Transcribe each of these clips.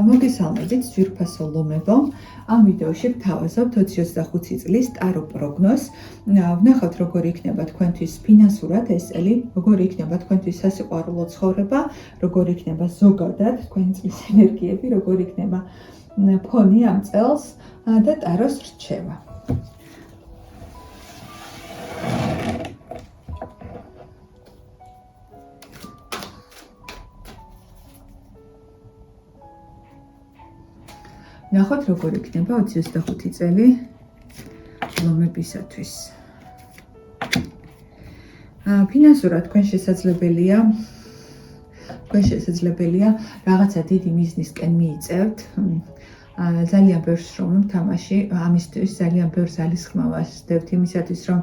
მოგესალმებით ძვირფასო ლომებო. ამ ვიდეოში ვთავაზობთ 2025 წლის ტარო პროგნოზს. ვნახავთ როგორ იქნება თქვენთვის ფინანსურად ეს წელი, როგორ იქნება თქვენთვის სასიყვარულო ცხოვრება, როგორ იქნება ზოგადად თქვენი წლის ენერგიები, როგორ იქნება ფონი ამ წელს და ტაროს რჩევა. ნახოთ როგორ იქნება 2025 წელი ლომებისათვის. ფინანსურად თქვენ შესაძლებელია რაღაცა დიდი მიზნისკენ მიიწევთ. ძალიან ბევრ შრომით თამაში ამისთვის ძალიან ბევრ ძალისხმევას ვსდევთ იმისათვის რომ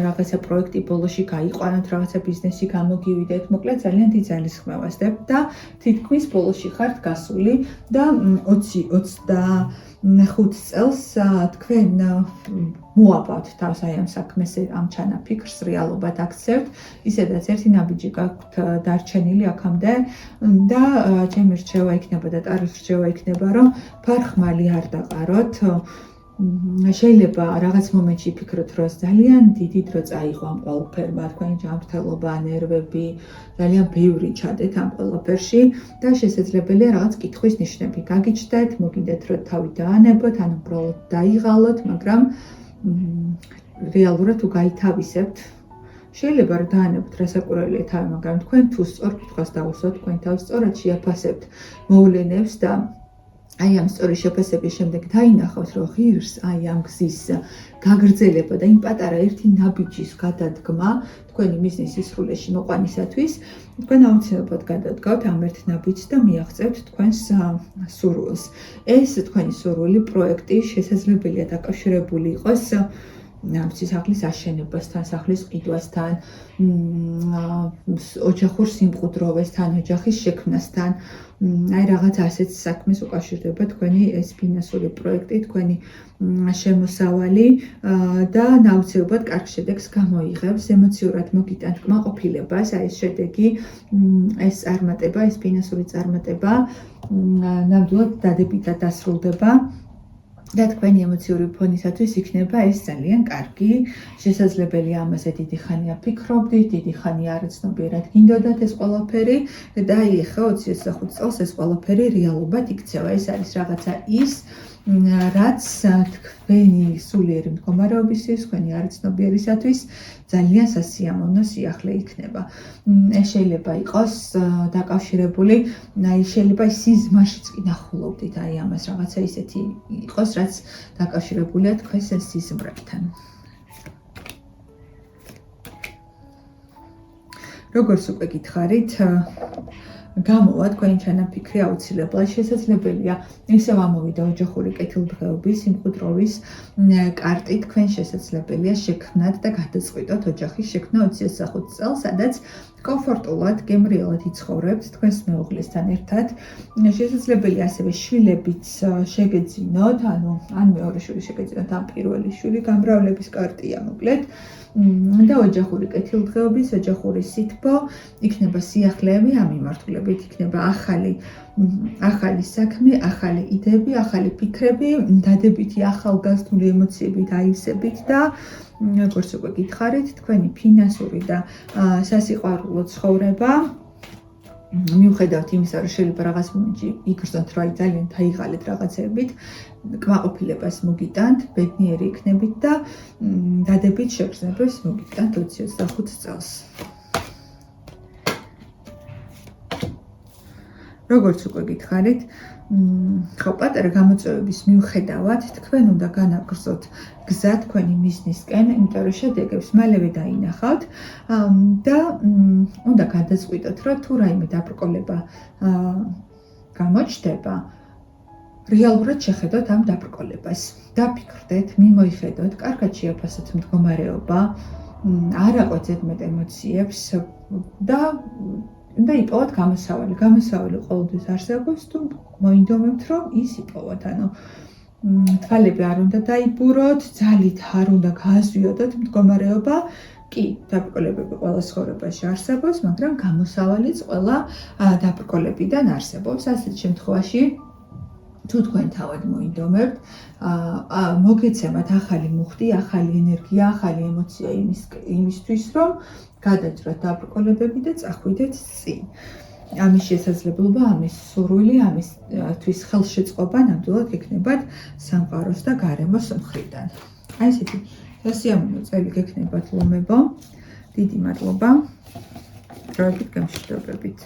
რაღაცა პროექტი ბოლოში გაიყვანოთ, რაღაცა ბიზნესი გამოგივიდეთ, მოკლედ ძალიან დიდ ძალისხმევას ვსდევთ და თითქმის ბოლოში ხართ გასული და 20-25 წელს თქვენ მოაბავთ თავს აი ამ საქმეს, ამ ჩანაფიქრს რეალობად აქცევთ, ისედაც ერთი ნაბიჯი გაქვთ დარჩენილი აქამდე და ჩემი რჩევა იქნება და ტაროს რჩევა იქნება რომ ფარხმალი არ დაყაროთ. შეიძლება რაღაც მომენტში ფიქროთ რომ ძალიან დიდი დრო წაიღო ამ ყველაფერმა, თქვენი ჯანმრთელობა, ნერვები, ძალიან ბევრი ჩადეთ ამ ყველაფერში და შესაძლებელია რაღაც კითხვის ნიშნები გაგიჩნდეთ, მოგინდეთ რომ თავი დაანებოთ, ან უბრალოდ დაიღალოთ, მაგრამ რეალურად თუ გაითავისებთ, შეიძლება რომ დაანებოთ რასაკვირველია თავი, მაგრამ თქვენ თუ სწორ კითხვას დაუსვათ, თქვენ თავს სწორად შეაფასებთ მოვლენებს და აი ამ სწორი შეფასების შემდეგ დაინახავთ რომ ღირს აი ამ გზის გაგრძელება და იმ პატარა ერთი ნაბიჯის გადადგმა თქვენი მიზნის სისრულეში მოყვანისათვის თქვენ აუცილებლად გადადგავთ ამ ერთ ნაბიჯს და მიაღწევთ თქვენს სურვილს. ეს თქვენი სურვილი პროექტი შესაძლებელია დაკავშირებული იყოს სისხლის აშენებასთან, სახლის ყიდვასთან, ოჯახურ სიმყუდროვესთან, ოჯახის შექმნასთან, აი რაღაც ასეთ საქმეს უკავშირდება თქვენი ეს ფინანსური პროექტი, თქვენი შემოსავალი და აუცილებლად კარგ შედეგს გამოიღებს, ემოციურად მოგიტანთ კმაყოფილებას, აი ეს შედეგი, ეს წარმატება, ეს ფინანსური წარმატება ნამდვილად დადებითად დასრულდება. და თქვენი ემოციური ფონისათვის იქნება ეს ძალიან კარგი, შესაძლებელია ამაზე დიდი ხანია ფიქრობდით, დიდი ხანია არ ცნობიერად გინდოდათ ეს ყველაფერი და აი ახლა 25 წელს ეს ყველაფერი რეალობად იქცევა. ეს არის რაღაცა ის, რაც თქვენი სულიერი მდგომარეობისთვის, თქვენი არცნობიერისათვის ძალიან სასიამოვნო სიახლე იქნება. ეს შეიძლება იყოს დაკავშირებული, აი შეიძლება სიზმარშიც კი ნახულობდით აი ამას რაღაცა ისეთი იყოს, რაც დაკავშირებულია თქვენს სიზმრებთან. როგორც უკვე გითხარით, გამოვა თქვენი ჩანაფიქრი აუცილებლად შესაძლებელია ისევ ამოვიდა ოჯახური კეთილდღეობის, სიმყუდროვის კარტი, თქვენ შესაძლებელია შექმნათ და გადაწყვიტოთ ოჯახის შექმნა 25 წელს, სადაც კომფორტულად, გემრიელად იცხოვრებთ თქვენს მეუღლესთან ერთად. შესაძლებელია ასევე შვილებიც შეგეძინოთ, ან მეორე შვილი შეგეძინოთ, ან პირველი შვილი, გამრავლების კარტია მოკლედ. და ოჯახური კეთილდღეობის, ოჯახური სითბო, იქნება სიახლეები ამ მიმართულებით, იქნება ახალი საქმე, ახალი იდეები, ახალი ფიქრები, დადებითი ახალგაზრდული ემოციები დაივსებით და როგორც უკვე გითხარით, თქვენი ფინანსური და სასიყვარულო ცხოვრება მიუხედავად იმისა, რომ შეიძლება რაღაც მომენტში იგრძნოთ, რომ აი ძალიან დაიღალეთ რაღაცებით, კმაყოფილებას მოგიტანთ, ბედნიერი იქნებით და დადებით შეგრძნებას მოგიტანთ 25 წელს. როგორც უკვე გითხარით, ხო პატარა გამოწვევების მიუხედავად, თქვენ უნდა განაგრძოთ გზა თქვენი მიზნისკენ, იმიტომ რომ შედეგებს მალევე დაინახავთ და უნდა გადაწყვიტოთ, რომ თუ რაიმე დაბრკოლება გამოჩნდება, რეალურად შეხედოთ ამ დაბრკოლებას. დაფიქრდეთ, მიმოიხედოთ, კარგად შეაფასოთ მდგომარეობა, არ აყვეცეთ მეტ ემოციებს და იპოვოთ გამოსავალი. გამოსავალი ყოველთვის არსებობს, თუ მოინდომებთ, რომ ის იპოვოთ. თვალები არ უნდა დაიბუროთ, ძალით არ უნდა გააზვიოდოთ მდგომარეობა კი, დაბრკოლებები ყველა ცხოვრებაში არსებობს, მაგრამ გამოსავალიც ყველა დაბრკოლებიდან არსებობს. ასეთ შემთხვევაში თუ თქვენ თავად მოინდომებთ, მოგეცემათ ახალი მუხტი, ახალი ენერგია, ახალი ემოცია იმისთვის, რომ გადაჭრათ დაბრკოლებები და წახვიდეთ წინ. ამის შესაძლებლობა, ამის სურვილი, ამისთვის ხელშეწყობა ნამდვილად ექნებათ სამყაროს და გარემოს მხრიდან. აი ესეთი სასიამოვნო წელი გექნებათ ლომებო. დიდი მადლობა. დროებით გამშვიდობებით.